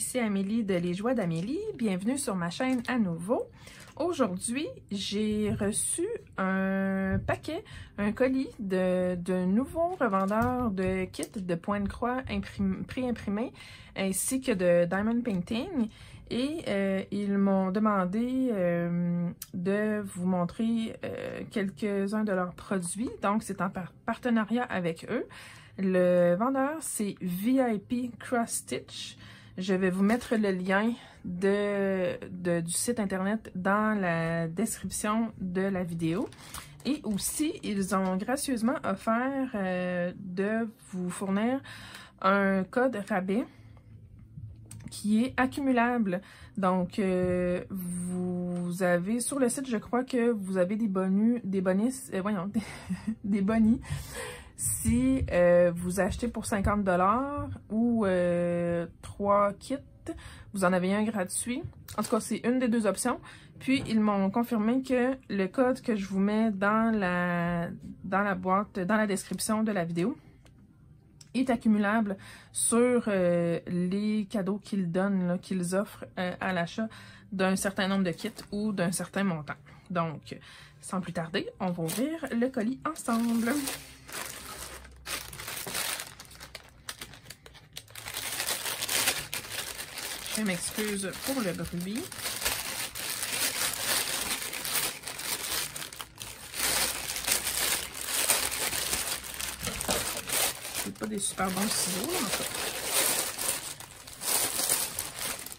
ici Amélie de Les Joies d'Amélie. Bienvenue sur ma chaîne à nouveau. Aujourd'hui, j'ai reçu un paquet, un colis de nouveaux revendeurs de kits de points de croix pré-imprimés ainsi que de diamond painting. Et ils m'ont demandé de vous montrer quelques-uns de leurs produits. Donc, c'est en partenariat avec eux. Le vendeur, c'est VIP Cross Stitch. Je vais vous mettre le lien du site internet dans la description de la vidéo. Et aussi, ils ont gracieusement offert de vous fournir un code rabais qui est accumulable. Donc, vous avez sur le site, je crois que vous avez des bonus, des bonus si vous achetez pour 50 $ ou 3 kits, vous en avez un gratuit. En tout cas, c'est une des deux options. Puis, ils m'ont confirmé que le code que je vous mets dans la boîte, dans la description de la vidéo, est accumulable sur les cadeaux qu'ils donnent, qu'ils offrent à l'achat d'un certain nombre de kits ou d'un certain montant. Donc, sans plus tarder, on va ouvrir le colis ensemble. Je m'excuse pour le bruit. C'est pas des super bons ciseaux, en fait.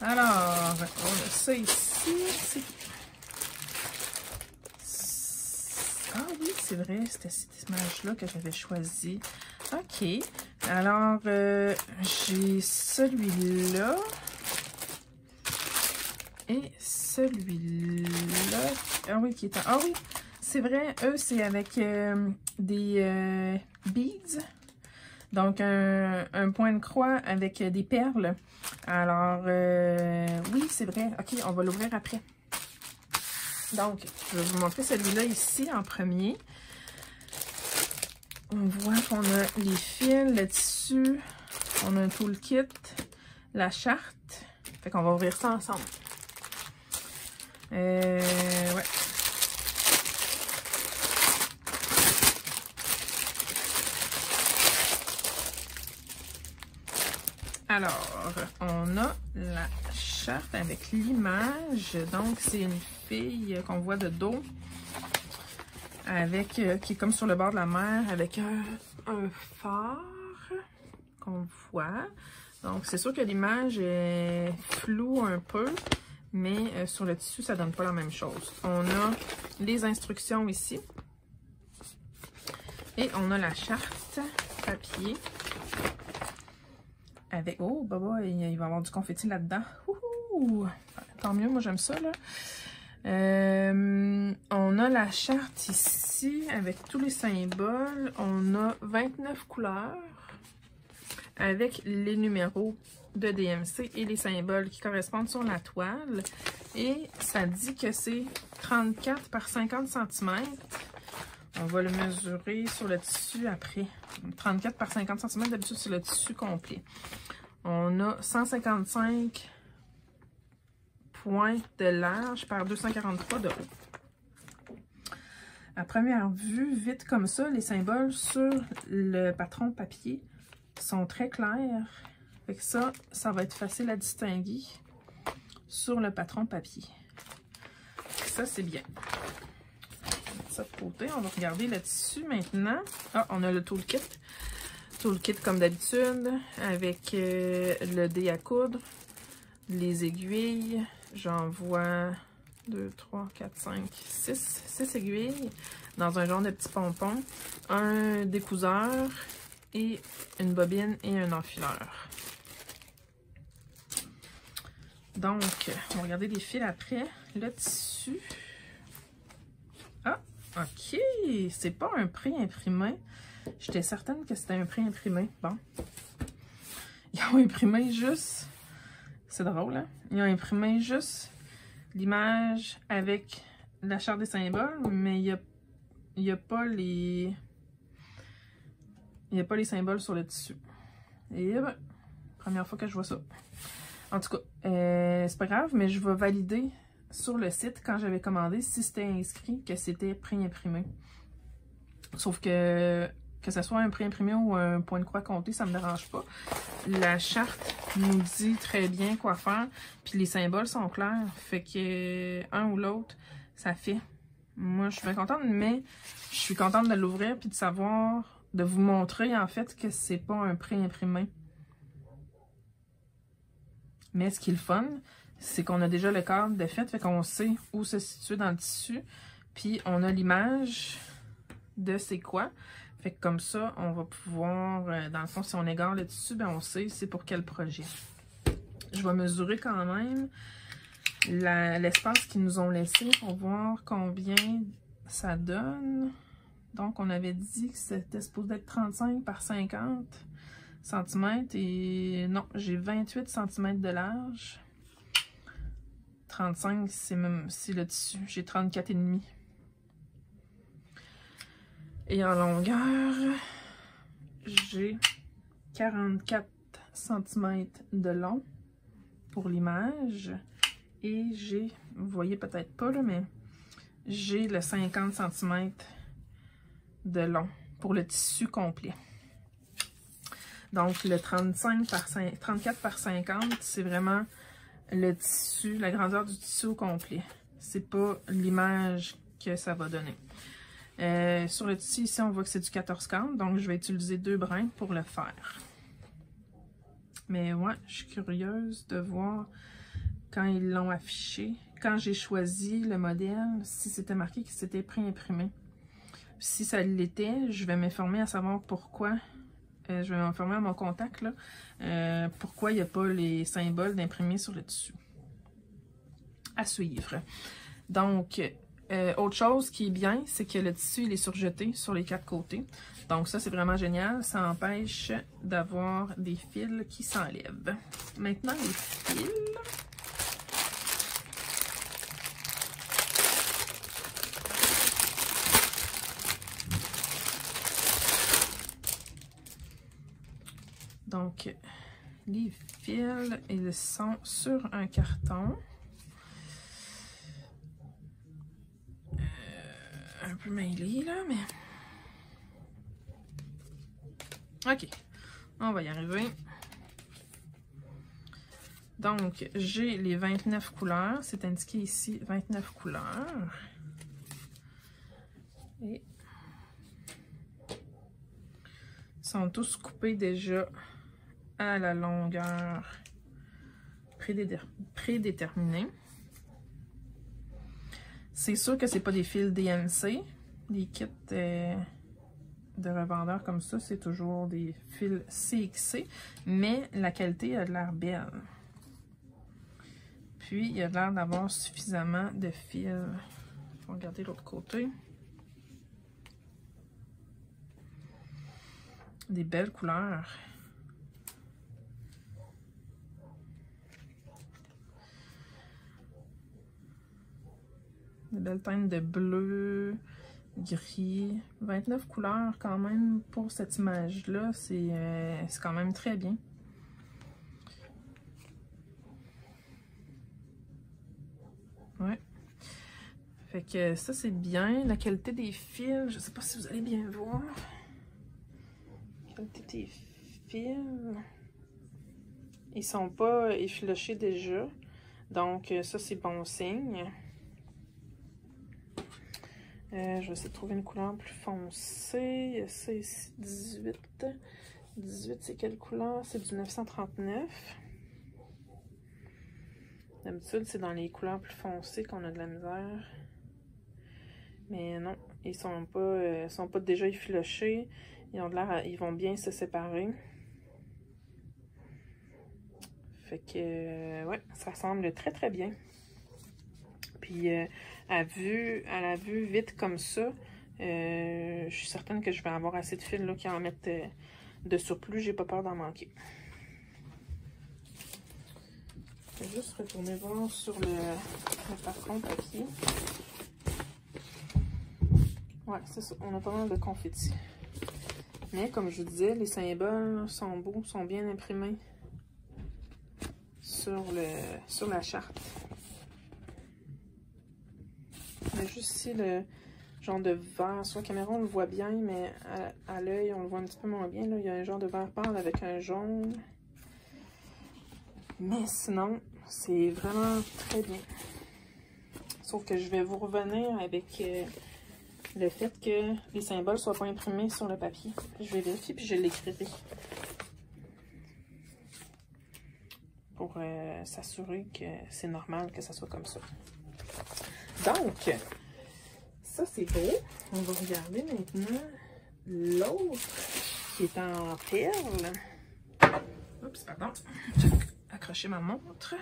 Alors, on a ça ici. Ah oui, c'est vrai, c'était cette image-là que j'avais choisi. OK. Alors, j'ai celui-là. Et celui-là. Ah oui, qui est en... Ah oui, c'est vrai, eux, c'est avec des beads. Donc, un point de croix avec des perles. Alors, oui, c'est vrai. OK, on va l'ouvrir après. Donc, je vais vous montrer celui-là ici en premier. On voit qu'on a les fils, le tissu, on a un toolkit, la charte. Fait qu'on va ouvrir ça ensemble. Ouais. Alors, on a la charte avec l'image. Donc, c'est une fille qu'on voit de dos, avec qui est comme sur le bord de la mer, avec un phare qu'on voit. Donc, c'est sûr que l'image est floue un peu, mais sur le tissu, ça donne pas la même chose. On a les instructions ici. Et on a la charte papier. Avec... Oh, baba, il va y avoir du confetti là-dedans. Tant mieux, moi j'aime ça, là. On a la charte ici avec tous les symboles. On a 29 couleurs avec les numéros de DMC et les symboles qui correspondent sur la toile. Et ça dit que c'est 34 par 50 cm. On va le mesurer sur le tissu après. 34 par 50 cm, d'habitude c'est le tissu complet. On a 155 points de large par 243 de haut. À première vue, vite comme ça, les symboles sur le patron papier sont très clairs. Fait que ça va être facile à distinguer sur le patron papier. Ça, c'est bien. Ça de côté, on va regarder le tissu maintenant. Ah, on a le toolkit. Toolkit comme d'habitude, avec le dé à coudre, les aiguilles. J'en vois 2, 3, 4, 5, 6 aiguilles dans un genre de petit pompon, un découseur et une bobine et un enfileur. Donc, on va regarder les fils après. Le tissu. Ah, OK, c'est pas un pré-imprimé. J'étais certaine que c'était un pré-imprimé. Bon. Ils ont imprimé juste... C'est drôle, hein? Ils ont imprimé juste l'image avec la charte des symboles, mais il n'y a pas les... Il n'y a pas les symboles sur le tissu. Et ben, première fois que je vois ça. En tout cas, c'est pas grave, mais je vais valider sur le site quand j'avais commandé si c'était inscrit que c'était pré-imprimé. Sauf que ce soit un pré-imprimé ou un point de croix compté, ça me dérange pas. La charte nous dit très bien quoi faire, puis les symboles sont clairs, fait que un ou l'autre, ça fait. Moi, je suis bien contente, mais je suis contente de l'ouvrir puis de savoir, de vous montrer en fait que c'est pas un pré-imprimé. Mais ce qui est le fun, c'est qu'on a déjà le cadre de fait qu'on sait où se situer dans le tissu, puis on a l'image de c'est quoi. Fait que comme ça, on va pouvoir, dans le fond, si on égare le tissu, ben on sait c'est pour quel projet. Je vais mesurer quand même l'espace qu'ils nous ont laissé pour voir combien ça donne. Donc, on avait dit que c'était supposé être 35 par 50 cm et non, j'ai 28 cm de large. 35, c'est le tissu. J'ai 34,5. Et en longueur, j'ai 44 cm de long pour l'image. Et j'ai, vous voyez peut-être pas là, mais j'ai le 50 cm de long pour le tissu complet. Donc le 34 par 50, c'est vraiment le tissu, la grandeur du tissu au complet. C'est pas l'image que ça va donner. Sur le tissu ici, on voit que c'est du 14,40, donc je vais utiliser 2 brins pour le faire. Mais ouais, je suis curieuse de voir quand ils l'ont affiché, quand j'ai choisi le modèle, si c'était marqué que c'était pré-imprimé. Si ça l'était, je vais m'informer à savoir pourquoi. Je vais m'informer à mon contact, là, pourquoi il n'y a pas les symboles d'imprimé sur le tissu. À suivre. Donc, autre chose qui est bien, c'est que le tissu il est surjeté sur les 4 côtés. Donc ça, c'est vraiment génial. Ça empêche d'avoir des fils qui s'enlèvent. Maintenant, les fils. Donc, les fils, ils sont sur un carton. Un peu mêlé, là, mais... OK, on va y arriver. Donc, j'ai les 29 couleurs. C'est indiqué ici 29 couleurs. Et ils sont tous coupés déjà à la longueur prédéterminée. C'est sûr que c'est pas des fils DMC. Les kits de revendeurs comme ça, c'est toujours des fils CXC, mais la qualité a de l'air belle. Puis, il y a l'air d'avoir suffisamment de fils. On va regarder l'autre côté. Des belles couleurs. Des belles teintes de bleu, gris. 29 couleurs quand même pour cette image-là. C'est quand même très bien. Ouais. Fait que ça, c'est bien. La qualité des fils, je sais pas si vous allez bien voir. La qualité des fils. Ils sont pas effilochés déjà. Donc, ça, c'est bon signe. Je vais essayer de trouver une couleur plus foncée. C'est ici 18. 18, c'est quelle couleur? C'est du 939. D'habitude, c'est dans les couleurs plus foncées qu'on a de la misère. Mais non, ils sont pas déjà effilochés. Ils ont de l'air, ils vont bien se séparer. Fait que, ouais, ça ressemble très très bien. Puis, à la vue vite comme ça, je suis certaine que je vais avoir assez de fils là, qui en mettent de surplus. J'ai pas peur d'en manquer. Je vais juste retourner voir sur le carton papier. Ouais, c'est ça. On a pas mal de confettis. Mais comme je vous disais, les symboles sont beaux, sont bien imprimés sur la charte. On a juste ici le genre de vert. Sur la caméra, on le voit bien, mais à l'œil, on le voit un petit peu moins bien. Là. Il y a un genre de vert pâle avec un jaune. Mais sinon, c'est vraiment très bien. Sauf que je vais vous revenir avec le fait que les symboles ne soient pas imprimés sur le papier. Je vais vérifier puis je l'écrirai. Pour s'assurer que c'est normal que ça soit comme ça. Donc, ça c'est beau. On va regarder maintenant l'autre qui est en perles. Oups, pardon. J'ai accroché ma montre.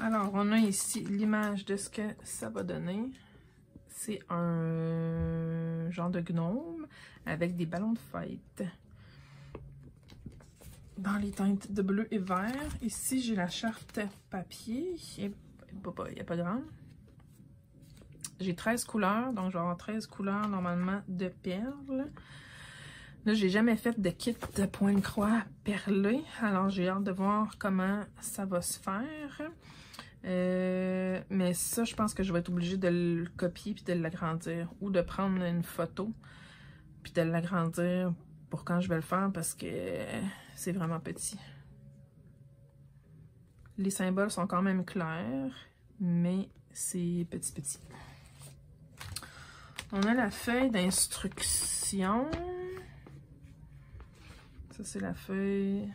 Alors, on a ici l'image de ce que ça va donner. C'est un genre de gnome avec des ballons de fête dans les teintes de bleu et vert. Ici, j'ai la charte papier. Il n'y a pas grand. J'ai 13 couleurs, donc genre 13 couleurs normalement de perles. Là, j'ai jamais fait de kit de point de croix perlé, alors j'ai hâte de voir comment ça va se faire. Mais ça, je pense que je vais être obligée de le copier puis de l'agrandir, ou de prendre une photo puis de l'agrandir pour quand je vais le faire, parce que c'est vraiment petit. Les symboles sont quand même clairs, mais c'est petit. On a la feuille d'instruction. Ça, c'est la feuille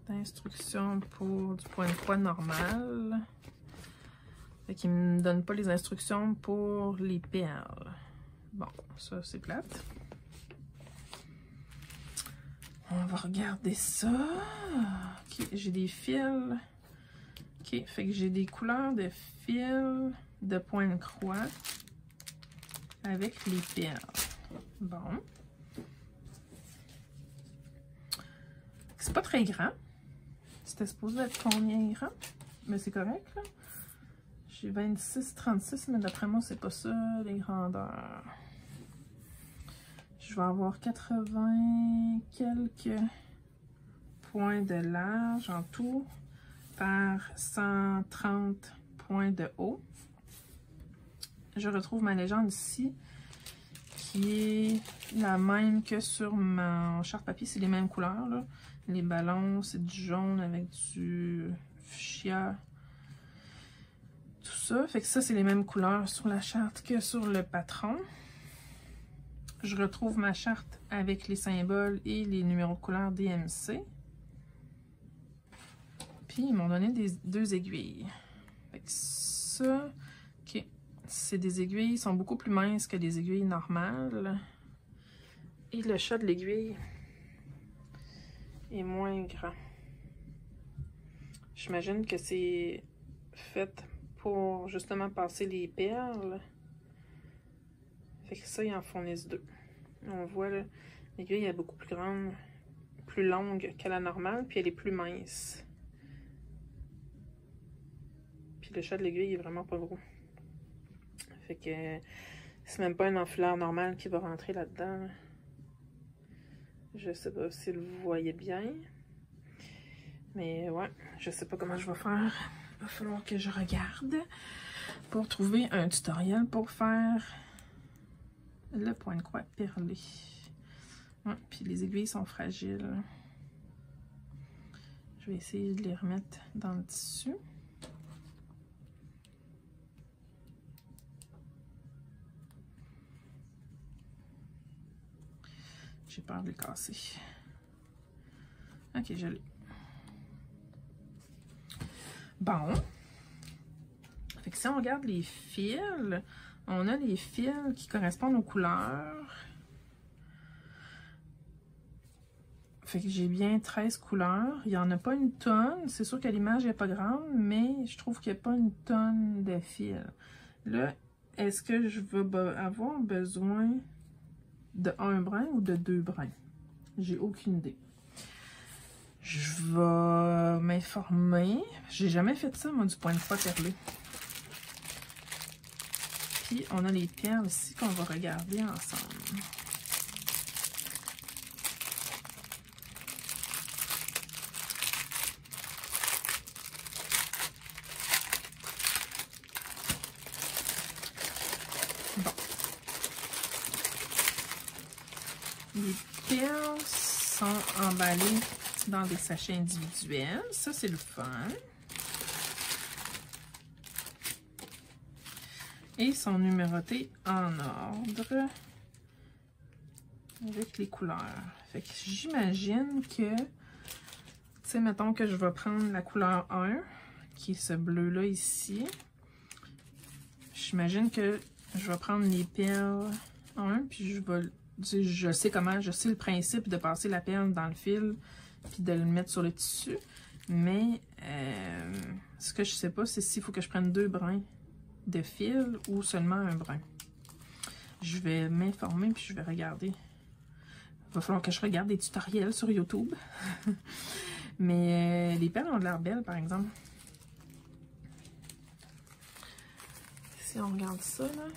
d'instruction pour du point de croix normal. Fait qu'il ne me donne pas les instructions pour les perles. Bon, ça, c'est plate. On va regarder ça. Ok, j'ai des fils. Ok, fait que j'ai des couleurs de fils de point de croix avec les perles. Bon. C'est pas très grand. C'était supposé être combien grand? Mais c'est correct, là. J'ai 26, 36, mais d'après moi, c'est pas ça, les grandeurs. Je vais avoir 80 quelques points de large en tout par 130 points de haut. Je retrouve ma légende ici, qui est la même que sur mon charte papier. C'est les mêmes couleurs, là. Les ballons, c'est du jaune avec du fuchsia. Tout ça. Fait que ça, c'est les mêmes couleurs sur la charte que sur le patron. Je retrouve ma charte avec les symboles et les numéros de couleur DMC. Puis, ils m'ont donné deux aiguilles. Fait que ça, ok. C'est des aiguilles qui sont beaucoup plus minces que les aiguilles normales. Et le chat de l'aiguille est moins grand. J'imagine que c'est fait pour justement passer les perles. Fait que ça, ils en fournissent deux. On voit là, l'aiguille est beaucoup plus grande, plus longue que la normale, puis elle est plus mince. Puis le chat de l'aiguille est vraiment pas gros. Fait que c'est même pas un enfileur normal qui va rentrer là-dedans. Je sais pas si vous voyez bien. Mais ouais, je sais pas comment je vais faire. Il va falloir que je regarde pour trouver un tutoriel pour faire le point de croix perlé. Ouais, puis les aiguilles sont fragiles. Je vais essayer de les remettre dans le tissu. J'ai peur de les casser. Ok, je l'ai. Bon. Fait que si on regarde les fils, on a les fils qui correspondent aux couleurs. Fait que j'ai bien 13 couleurs. Il n'y en a pas une tonne. C'est sûr que l'image n'est pas grande, mais je trouve qu'il n'y a pas une tonne de fils. Là, est-ce que je vais avoir besoin de un brin ou de deux brins? J'ai aucune idée. Je vais m'informer. J'ai jamais fait ça, moi, du point de croix perlé. Puis, on a les perles ici qu'on va regarder ensemble. Bon. Les perles sont emballées dans des sachets individuels. Ça, c'est le fun. Et ils sont numérotés en ordre avec les couleurs. Fait que j'imagine que, tu sais, mettons que je vais prendre la couleur 1, qui est ce bleu-là ici. J'imagine que je vais prendre les perles 1, puis je sais comment, je sais le principe de passer la perle dans le fil, puis de le mettre sur le tissu. Mais ce que je sais pas, c'est s'il faut que je prenne 2 brins de fil ou seulement un brin. Je vais m'informer puis je vais regarder. Il va falloir que je regarde des tutoriels sur YouTube. Mais les perles ont de l'air belles, par exemple. Si on regarde ça, là,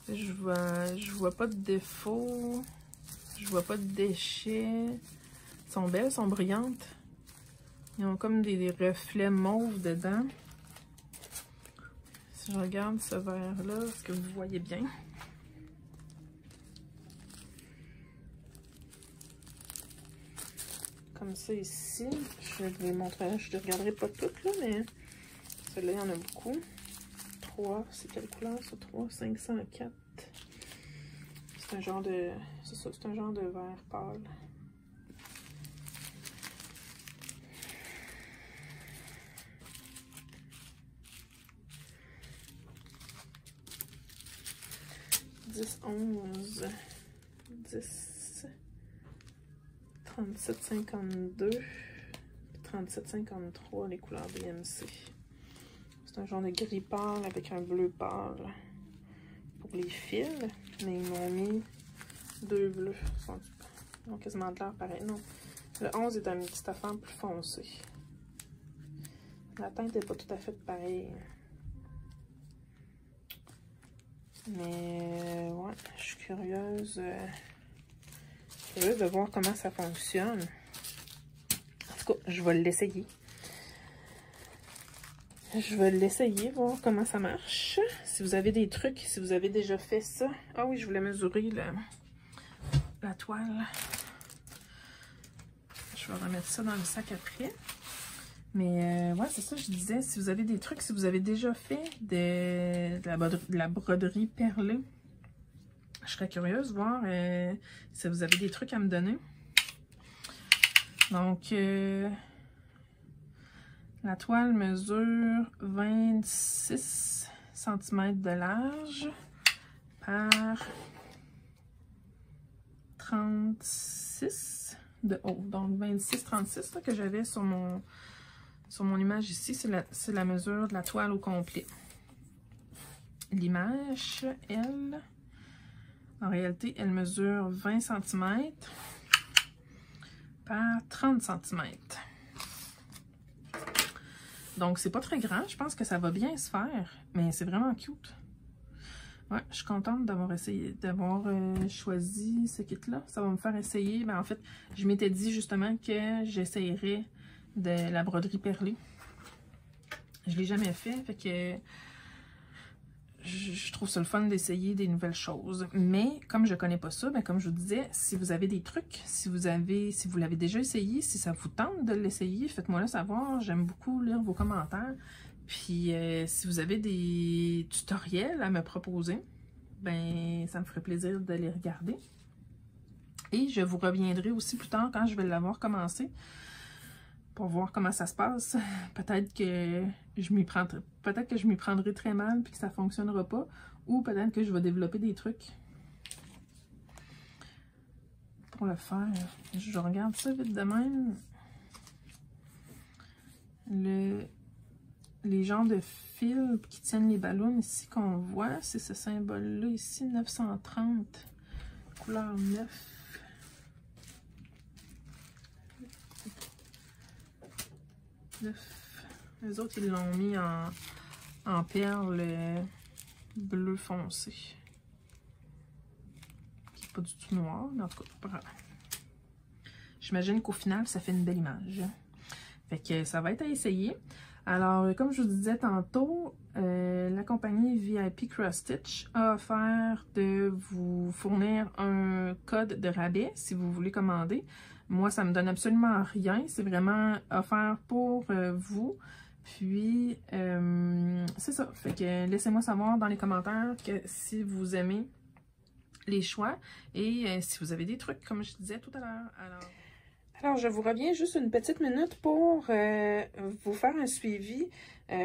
je vois pas de défaut. Je vois pas de déchets. Elles sont belles, elles sont brillantes. Ils ont comme des reflets mauves dedans. Si je regarde ce vert-là, est-ce que vous voyez bien? Comme ça ici. Je vais vous les montrer. Je ne regarderai pas toutes, là, mais celle-là, il y en a beaucoup. 3, c'est quelle couleur ça? 3, 504. C'est un genre de... C'est ça, c'est un genre de vert pâle. « 11, 10, 37, 52, 37, 53, les couleurs BMC. C'est un genre de gris pâle avec un bleu pâle pour les fils, mais ils m'ont mis 2 bleus. Ils ont quasiment de l'air pareil. Non, le 11 est un petit affaire plus foncé. La teinte n'est pas tout à fait pareille. Mais ouais, je suis curieuse de voir comment ça fonctionne. En tout cas, je vais l'essayer. Je vais l'essayer, voir comment ça marche. Si vous avez des trucs, si vous avez déjà fait ça. Ah oui, je voulais mesurer la toile. Je vais remettre ça dans le sac après. Mais ouais, c'est ça, je disais, si vous avez des trucs, si vous avez déjà fait de la broderie perlée, je serais curieuse de voir si vous avez des trucs à me donner. Donc, la toile mesure 26 cm de large par 36 de haut. Donc, 26-36 que j'avais sur mon image ici, c'est la mesure de la toile au complet. L'image, elle, en réalité, elle mesure 20 cm par 30 cm. Donc, c'est pas très grand. Je pense que ça va bien se faire, mais c'est vraiment cute. Ouais, je suis contente d'avoir essayé, d'avoir choisi ce kit-là. Ça va me faire essayer. Ben, en fait, je m'étais dit justement que j'essayerais de la broderie perlée. Je l'ai jamais fait, fait que je trouve ça le fun d'essayer des nouvelles choses. Mais comme je connais pas ça, ben comme je vous disais, si vous avez des trucs, si vous l'avez déjà essayé, si ça vous tente de l'essayer, faites-moi le savoir. J'aime beaucoup lire vos commentaires. Puis si vous avez des tutoriels à me proposer, ben ça me ferait plaisir de les regarder. Et je vous reviendrai aussi plus tard quand je vais l'avoir commencé, pour voir comment ça se passe. Peut-être que je m'y prendrai très mal puis que ça fonctionnera pas, ou peut-être que je vais développer des trucs pour le faire. Je regarde ça vite de même. Les genres de fils qui tiennent les ballons ici qu'on voit, c'est ce symbole-là ici, 930, couleur 9. Les autres, ils l'ont mis en perles bleu foncé. Qui n'est pas du tout noir, mais en tout cas, pas grave. J'imagine qu'au final, ça fait une belle image. Fait que ça va être à essayer. Alors, comme je vous disais tantôt, la compagnie VIP Cross Stitch a offert de vous fournir un code de rabais si vous voulez commander. Moi, ça me donne absolument rien. C'est vraiment offert pour vous. Puis, c'est ça. Fait que laissez-moi savoir dans les commentaires que si vous aimez les choix et si vous avez des trucs, comme je disais tout à l'heure. Alors, je vous reviens juste une petite minute pour vous faire un suivi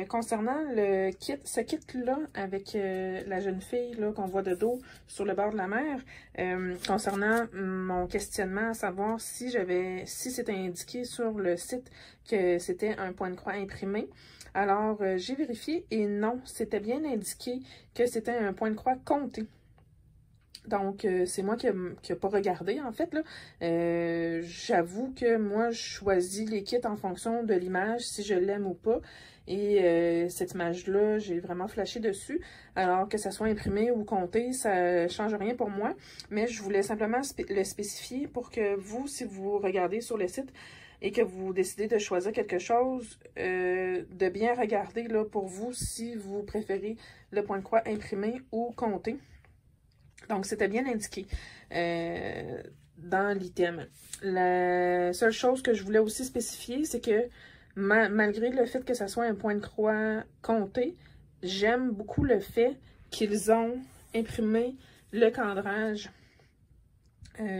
concernant le kit, ce kit-là avec la jeune fille qu'on voit de dos sur le bord de la mer, concernant mon questionnement à savoir si c'était indiqué sur le site que c'était un point de croix imprimé. Alors, j'ai vérifié et non, c'était bien indiqué que c'était un point de croix compté. Donc, c'est moi qui n'ai pas regardé, en fait, là. J'avoue que moi, je choisis les kits en fonction de l'image, si je l'aime ou pas. Et cette image-là, j'ai vraiment flashé dessus. Alors, que ça soit imprimé ou compté, ça ne change rien pour moi. Mais je voulais simplement le spécifier pour que vous, si vous regardez sur le site et que vous décidez de choisir quelque chose, de bien regarder là, pour vous si vous préférez le point de croix imprimé ou compté. Donc, c'était bien indiqué dans l'item. La seule chose que je voulais aussi spécifier, c'est que malgré le fait que ça soit un point de croix compté, j'aime beaucoup le fait qu'ils ont imprimé le cadrage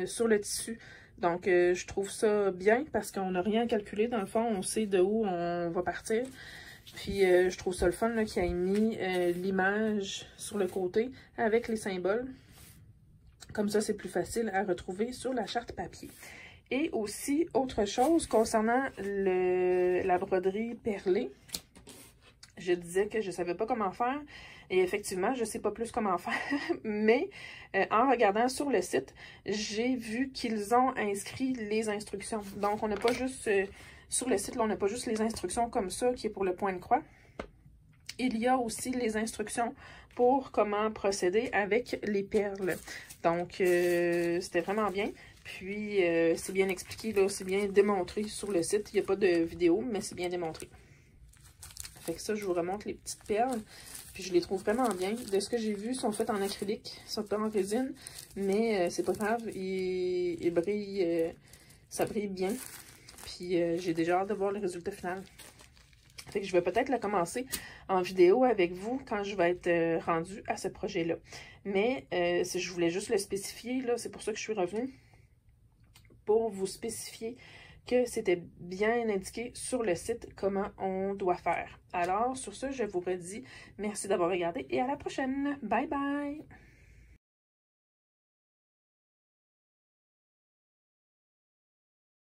sur le tissu. Donc, je trouve ça bien parce qu'on n'a rien à calculer. Dans le fond, on sait de où on va partir. Puis, je trouve ça le fun qu'il ait mis l'image sur le côté avec les symboles. Comme ça, c'est plus facile à retrouver sur la charte papier. Et aussi, autre chose, concernant la broderie perlée, je disais que je ne savais pas comment faire. Et effectivement, je ne sais pas plus comment faire. Mais en regardant sur le site, j'ai vu qu'ils ont inscrit les instructions. Donc, on n'a pas juste, sur le site, là, on n'a pas juste les instructions comme ça, qui est pour le point de croix. Il y a aussi les instructions pour comment procéder avec les perles. Donc, c'était vraiment bien. Puis, c'est bien expliqué, là, c'est bien démontré sur le site. Il n'y a pas de vidéo, mais c'est bien démontré. Fait que ça, je vous remonte les petites perles. Puis, je les trouve vraiment bien. De ce que j'ai vu, ils sont faits en acrylique, ils sont pas en résine. Mais c'est pas grave, ils brillent, ça brille bien. Puis, j'ai déjà hâte de voir le résultat final. Fait que je vais peut-être la commencer en vidéo avec vous quand je vais être rendue à ce projet-là. Mais si je voulais juste le spécifier, là, c'est pour ça que je suis revenue. Pour vous spécifier que c'était bien indiqué sur le site comment on doit faire. Alors, sur ce, je vous redis merci d'avoir regardé et à la prochaine. Bye bye!